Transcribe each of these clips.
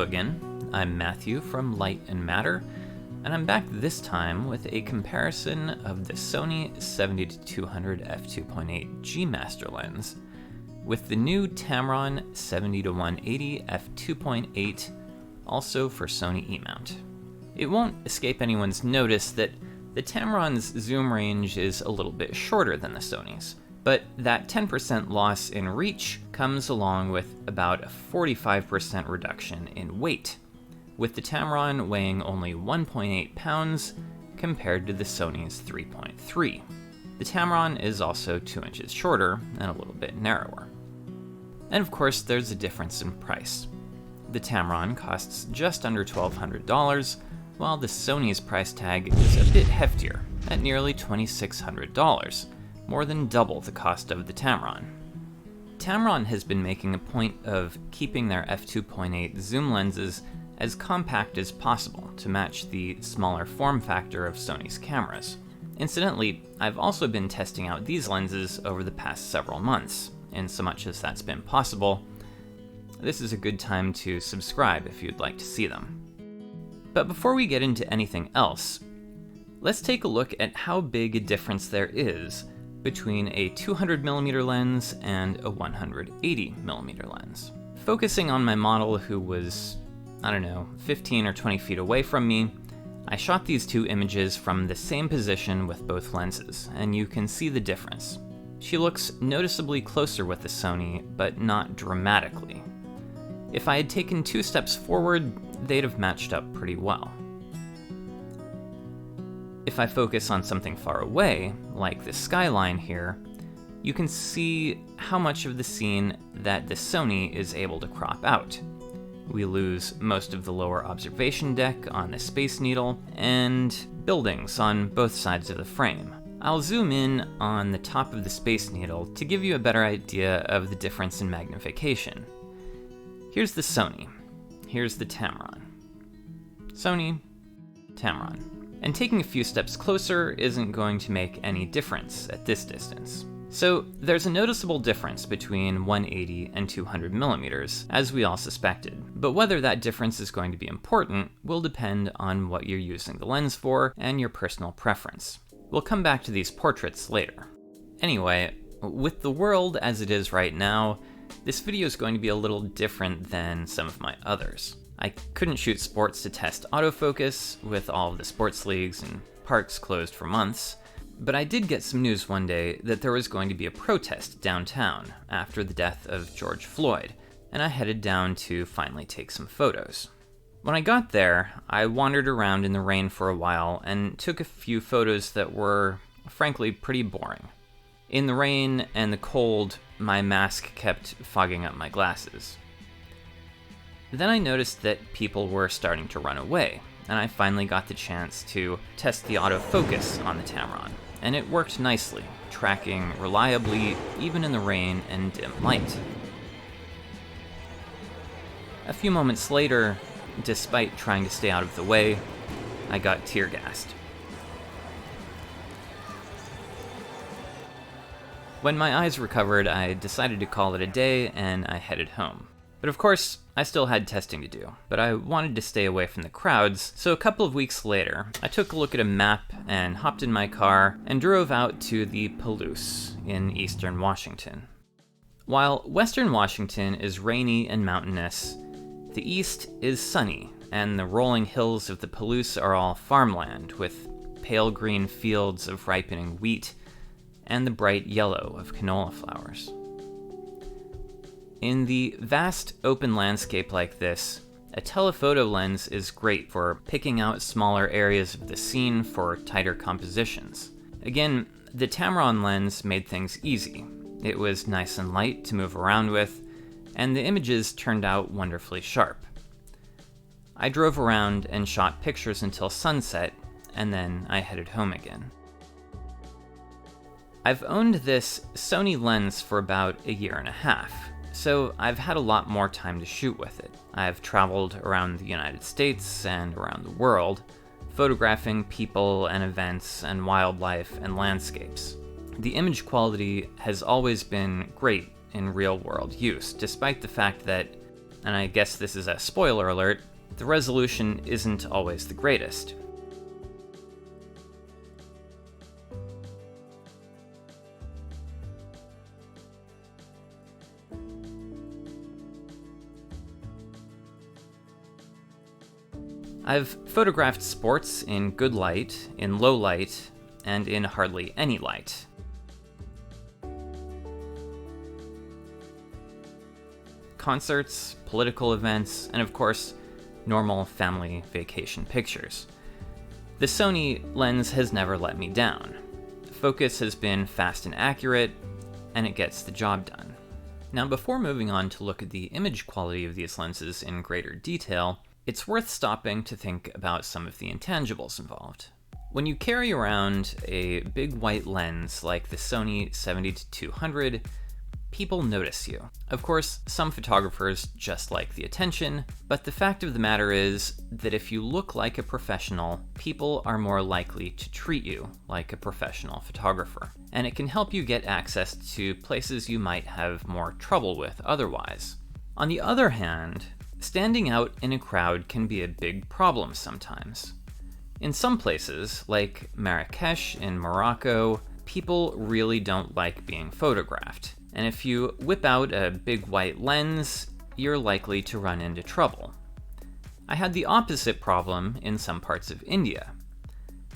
again. I'm Matthew from Light and Matter, and I'm back this time with a comparison of the Sony 70-200 f2.8 G Master lens with the new Tamron 70-180 f2.8, also for Sony E-mount. It won't escape anyone's notice that the Tamron's zoom range is a little bit shorter than the Sony's, but that 10% loss in reach comes along with about a 45% reduction in weight, with the Tamron weighing only 1.8 pounds compared to the Sony's 3.3. The Tamron is also 2 inches shorter and a little bit narrower. And of course, there's a difference in price. The Tamron costs just under $1,200, while the Sony's price tag is a bit heftier, at nearly $2,600, more than double the cost of the Tamron. Tamron has been making a point of keeping their f2.8 zoom lenses as compact as possible to match the smaller form factor of Sony's cameras. Incidentally, I've also been testing out these lenses over the past several months, in so much as that's been possible. This is a good time to subscribe if you'd like to see them. But before we get into anything else, let's take a look at how big a difference there is between a 200mm lens and a 180mm lens. Focusing on my model who was, 15 or 20 feet away from me, I shot these two images from the same position with both lenses, and you can see the difference. She looks noticeably closer with the Sony, but not dramatically. If I had taken 2 steps forward, they'd have matched up pretty well. If I focus on something far away, like the skyline here, you can see how much of the scene that the Sony is able to crop out. We lose most of the lower observation deck on the Space Needle, and buildings on both sides of the frame. I'll zoom in on the top of the Space Needle to give you a better idea of the difference in magnification. Here's the Sony. Here's the Tamron. Sony, Tamron. And taking a few steps closer isn't going to make any difference at this distance. So there's a noticeable difference between 180 and 200mm, as we all suspected. But whether that difference is going to be important will depend on what you're using the lens for and your personal preference. We'll come back to these portraits later. Anyway, with the world as it is right now, this video is going to be a little different than some of my others. I couldn't shoot sports to test autofocus, with all of the sports leagues and parks closed for months, but I did get some news one day that there was going to be a protest downtown after the death of George Floyd, and I headed down to finally take some photos. When I got there, I wandered around in the rain for a while and took a few photos that were, frankly, pretty boring. In the rain and the cold, my mask kept fogging up my glasses. Then I noticed that people were starting to run away, and I finally got the chance to test the autofocus on the Tamron, and it worked nicely, tracking reliably even in the rain and dim light. A few moments later, despite trying to stay out of the way, I got tear-gassed. When my eyes recovered, I decided to call it a day and I headed home. But of course, I still had testing to do, but I wanted to stay away from the crowds, so a couple of weeks later, I took a look at a map and hopped in my car and drove out to the Palouse in eastern Washington. While western Washington is rainy and mountainous, the east is sunny, and the rolling hills of the Palouse are all farmland, with pale green fields of ripening wheat and the bright yellow of canola flowers. In the vast open landscape like this, a telephoto lens is great for picking out smaller areas of the scene for tighter compositions. Again, the Tamron lens made things easy. It was nice and light to move around with, and the images turned out wonderfully sharp. I drove around and shot pictures until sunset, and then I headed home again. I've owned this Sony lens for about a year and a half, so I've had a lot more time to shoot with it. I've traveled around the United States and around the world, photographing people and events and wildlife and landscapes. The image quality has always been great in real-world use, despite the fact that and I guess this is a spoiler alert, the resolution isn't always the greatest. I've photographed sports in good light, in low light, and in hardly any light. Concerts, political events, and of course, normal family vacation pictures. The Sony lens has never let me down. Focus has been fast and accurate, and it gets the job done. Now, before moving on to look at the image quality of these lenses in greater detail, it's worth stopping to think about some of the intangibles involved. When you carry around a big white lens like the Sony 70-200, people notice you. Of course, some photographers just like the attention, but the fact of the matter is that if you look like a professional, people are more likely to treat you like a professional photographer. And it can help you get access to places you might have more trouble with otherwise. On the other hand, standing out in a crowd can be a big problem sometimes. In some places, like Marrakesh in Morocco, people really don't like being photographed. And if you whip out a big white lens, you're likely to run into trouble. I had the opposite problem in some parts of India.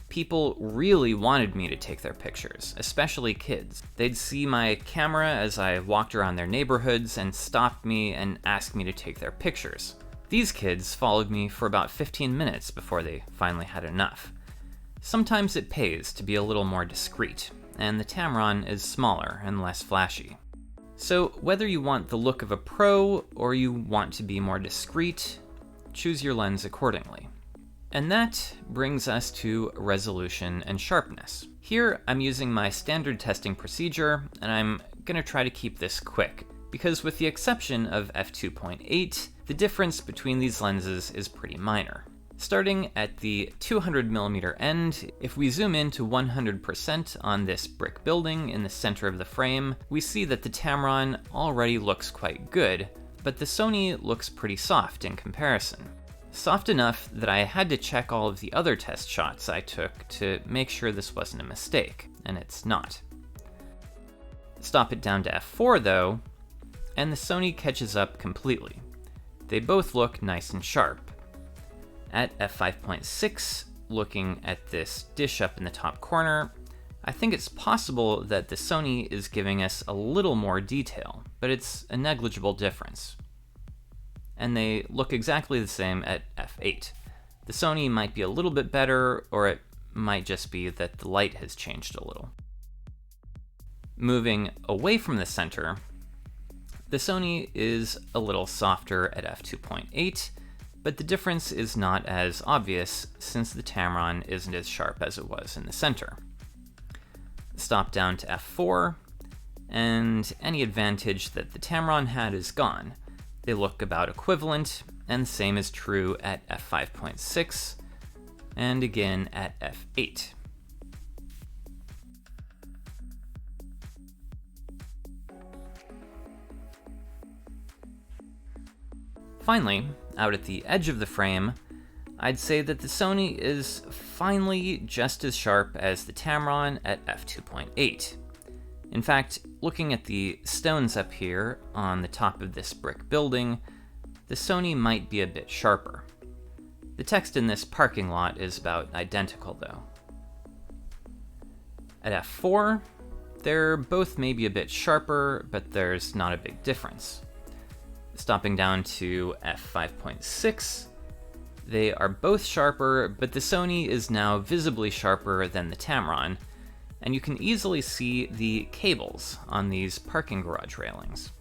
People really wanted me to take their pictures, especially kids. They'd see my camera as I walked around their neighborhoods and stop me and ask me to take their pictures. These kids followed me for about 15 minutes before they finally had enough. Sometimes it pays to be a little more discreet, and the Tamron is smaller and less flashy. So whether you want the look of a pro or you want to be more discreet, choose your lens accordingly. And that brings us to resolution and sharpness. Here I'm using my standard testing procedure, and I'm going to try to keep this quick, because with the exception of f2.8, the difference between these lenses is pretty minor. Starting at the 200mm end, if we zoom in to 100% on this brick building in the center of the frame, we see that the Tamron already looks quite good, but the Sony looks pretty soft in comparison. Soft enough that I had to check all of the other test shots I took to make sure this wasn't a mistake, and it's not. Stop it down to f4 though, and the Sony catches up completely. They both look nice and sharp. At f5.6, looking at this dish up in the top corner, I think it's possible that the Sony is giving us a little more detail, but it's a negligible difference. And they look exactly the same at f8. The Sony might be a little bit better, or it might just be that the light has changed a little. Moving away from the center, the Sony is a little softer at f2.8, but the difference is not as obvious since the Tamron isn't as sharp as it was in the center. Stop down to f4, and any advantage that the Tamron had is gone. They look about equivalent, and the same is true at f5.6, and again at f8. Finally, out at the edge of the frame, I'd say that the Sony is finally just as sharp as the Tamron at f2.8. In fact, looking at the stones up here on the top of this brick building, the Sony might be a bit sharper. The text in this parking lot is about identical though. At f4, they're both maybe a bit sharper, but there's not a big difference. Stopping down to f5.6, they are both sharper, but the Sony is now visibly sharper than the Tamron, and you can easily see the cables on these parking garage railings.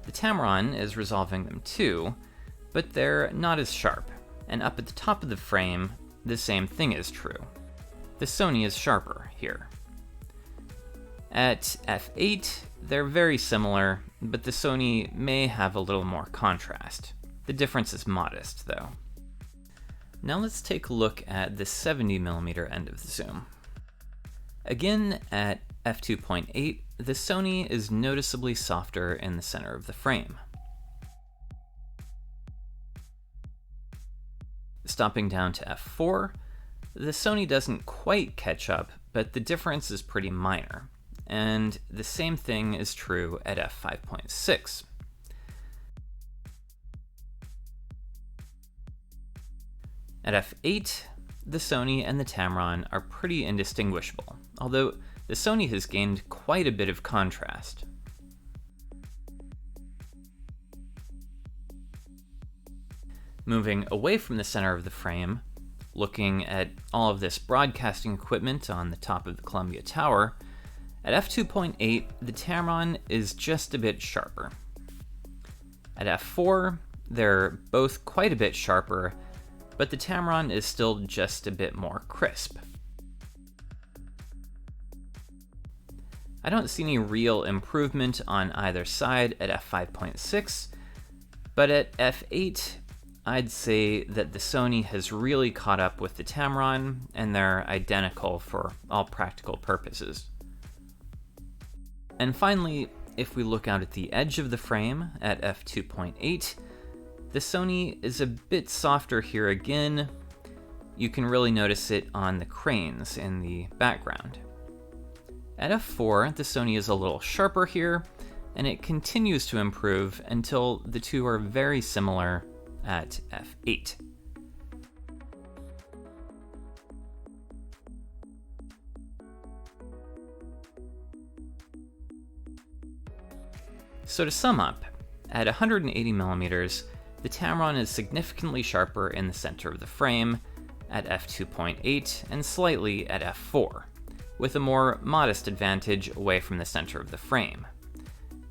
The Tamron is resolving them too, but they're not as sharp, and up at the top of the frame, the same thing is true. The Sony is sharper here. At f8, they're very similar, but the Sony may have a little more contrast. The difference is modest, though. Now let's take a look at the 70mm end of the zoom. Again, at f2.8, the Sony is noticeably softer in the center of the frame. stopping down to f4, the Sony doesn't quite catch up, but the difference is pretty minor. And the same thing is true at f5.6. At f8, the Sony and the Tamron are pretty indistinguishable, although the Sony has gained quite a bit of contrast. Moving away from the center of the frame, looking at all of this broadcasting equipment on the top of the Columbia Tower, at f2.8, the Tamron is just a bit sharper. At f4, they're both quite a bit sharper, but the Tamron is still just a bit more crisp. I don't see any real improvement on either side at f5.6, but at f8, I'd say that the Sony has really caught up with the Tamron, and they're identical for all practical purposes. And finally, if we look out at the edge of the frame at f2.8, the Sony is a bit softer here again. You can really notice it on the cranes in the background. At f4, the Sony is a little sharper here, and it continues to improve until the two are very similar at f8. So to sum up, at 180mm, the Tamron is significantly sharper in the center of the frame, at f2.8 and slightly at f4, with a more modest advantage away from the center of the frame.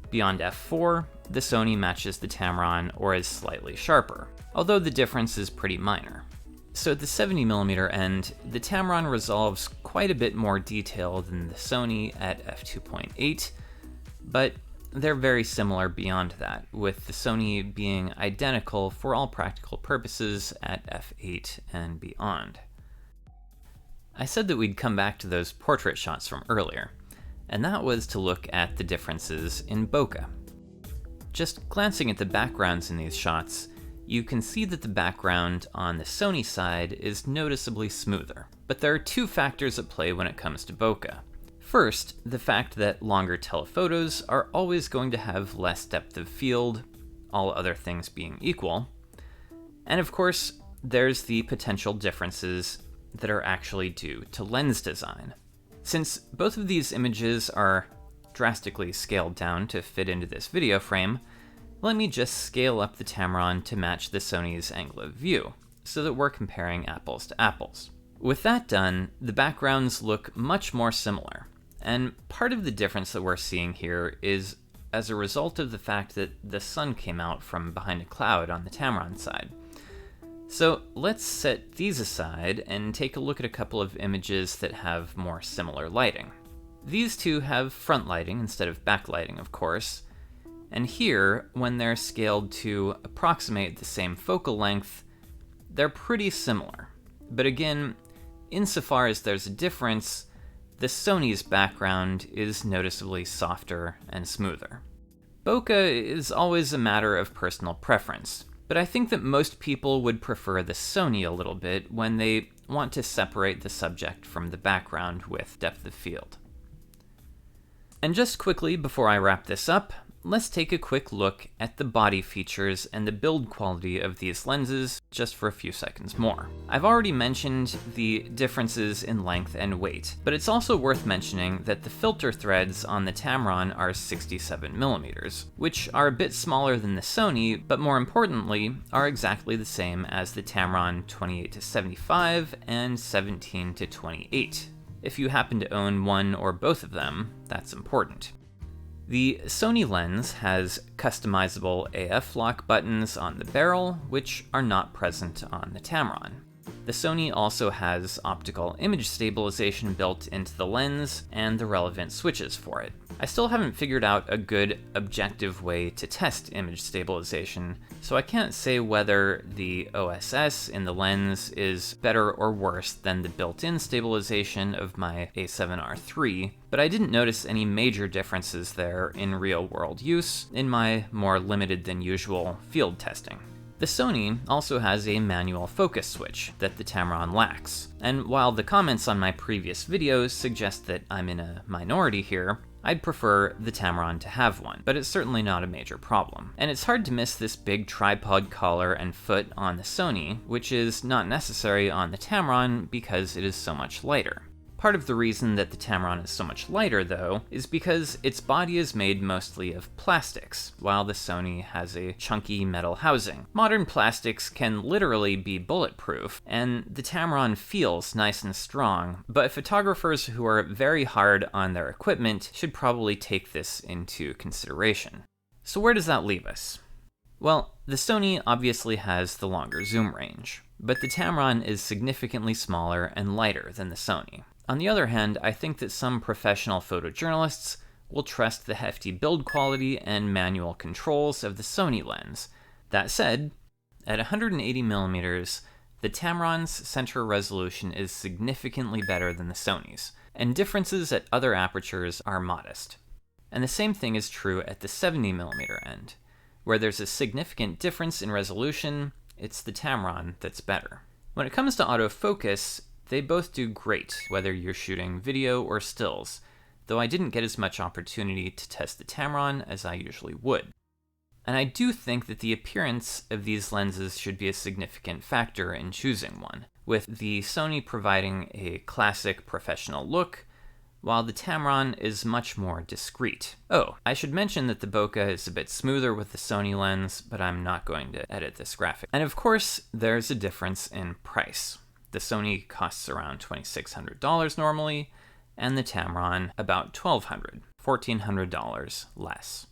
Beyond f4, the Sony matches the Tamron or is slightly sharper, although the difference is pretty minor. So at the 70mm end, the Tamron resolves quite a bit more detail than the Sony at f2.8, but they're very similar beyond that, with the Sony being identical for all practical purposes at f8 and beyond. I said that we'd come back to those portrait shots from earlier, and that was to look at the differences in bokeh. Just glancing at the backgrounds in these shots, you can see that the background on the Sony side is noticeably smoother, but there are two factors at play when it comes to bokeh. First, the fact that longer telephotos are always going to have less depth of field, all other things being equal. And of course, there's the potential differences that are actually due to lens design. Since both of these images are drastically scaled down to fit into this video frame, let me just scale up the Tamron to match the Sony's angle of view, so that we're comparing apples to apples. With that done, the backgrounds look much more similar. And part of the difference that we're seeing here is as a result of the fact that the sun came out from behind a cloud on the Tamron side. So let's set these aside and take a look at a couple of images that have more similar lighting. These two have front lighting instead of back lighting, of course, and here, when they're scaled to approximate the same focal length, they're pretty similar. But again, insofar as there's a difference, the Sony's background is noticeably softer and smoother. Bokeh is always a matter of personal preference, but I think that most people would prefer the Sony a little bit when they want to separate the subject from the background with depth of field. And just quickly before I wrap this up, let's take a quick look at the body features and the build quality of these lenses just for a few seconds more. I've already mentioned the differences in length and weight, but it's also worth mentioning that the filter threads on the Tamron are 67mm, which are a bit smaller than the Sony, but more importantly, are exactly the same as the Tamron 28-75 and 17-28. If you happen to own one or both of them, that's important. The Sony lens has customizable AF lock buttons on the barrel, which are not present on the Tamron. The Sony also has optical image stabilization built into the lens and the relevant switches for it. I still haven't figured out a good objective way to test image stabilization, so I can't say whether the OSS in the lens is better or worse than the built-in stabilization of my A7R III, but I didn't notice any major differences there in real-world use in my more limited than usual field testing. The Sony also has a manual focus switch that the Tamron lacks, and while the comments on my previous videos suggest that I'm in a minority here, I'd prefer the Tamron to have one, but it's certainly not a major problem. And it's hard to miss this big tripod collar and foot on the Sony, which is not necessary on the Tamron because it is so much lighter. Part of the reason that the Tamron is so much lighter, though, is because its body is made mostly of plastics, while the Sony has a chunky metal housing. Modern plastics can literally be bulletproof, and the Tamron feels nice and strong, but photographers who are very hard on their equipment should probably take this into consideration. So where does that leave us? Well, the Sony obviously has the longer zoom range, but the Tamron is significantly smaller and lighter than the Sony. On the other hand, I think that some professional photojournalists will trust the hefty build quality and manual controls of the Sony lens. That said, at 180mm, the Tamron's center resolution is significantly better than the Sony's, and differences at other apertures are modest. And the same thing is true at the 70mm end. Where there's a significant difference in resolution, it's the Tamron that's better. When it comes to autofocus, they both do great, whether you're shooting video or stills, though I didn't get as much opportunity to test the Tamron as I usually would. And I do think that the appearance of these lenses should be a significant factor in choosing one, with the Sony providing a classic professional look, while the Tamron is much more discreet. Oh, I should mention that the Bokeh is a bit smoother with the Sony lens, but I'm not going to edit this graphic. And of course, there's a difference in price. The Sony costs around $2,600 normally, and the Tamron about $1,200, $1,400 less.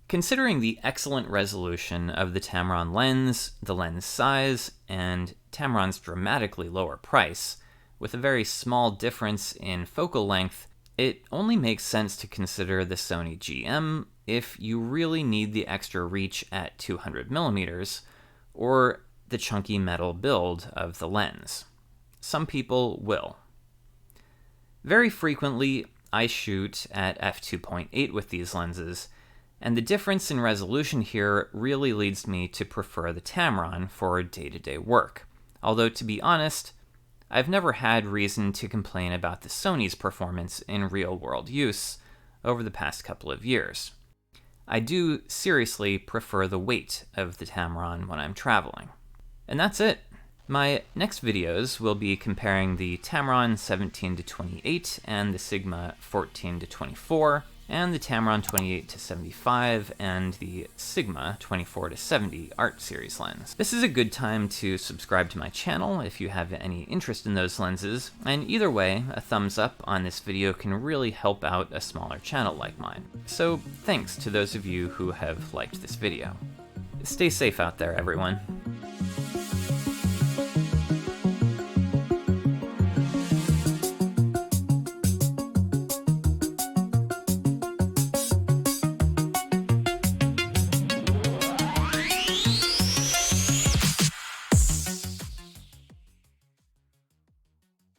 Considering the excellent resolution of the Tamron lens, the lens size, and Tamron's dramatically lower price, with a very small difference in focal length, it only makes sense to consider the Sony GM if you really need the extra reach at 200mm, or the chunky metal build of the lens. Some people will. Very frequently, I shoot at f2.8 with these lenses, and the difference in resolution here really leads me to prefer the Tamron for day-to-day work. Although, to be honest, I've never had reason to complain about the Sony's performance in real-world use over the past couple of years. I do seriously prefer the weight of the Tamron when I'm traveling. And that's it. My next videos will be comparing the Tamron 17-28 and the Sigma 14-24, and the Tamron 28-75 and the Sigma 24-70 Art Series lens. This is a good time to subscribe to my channel if you have any interest in those lenses, and either way, a thumbs up on this video can really help out a smaller channel like mine. So thanks to those of you who have liked this video. Stay safe out there, everyone.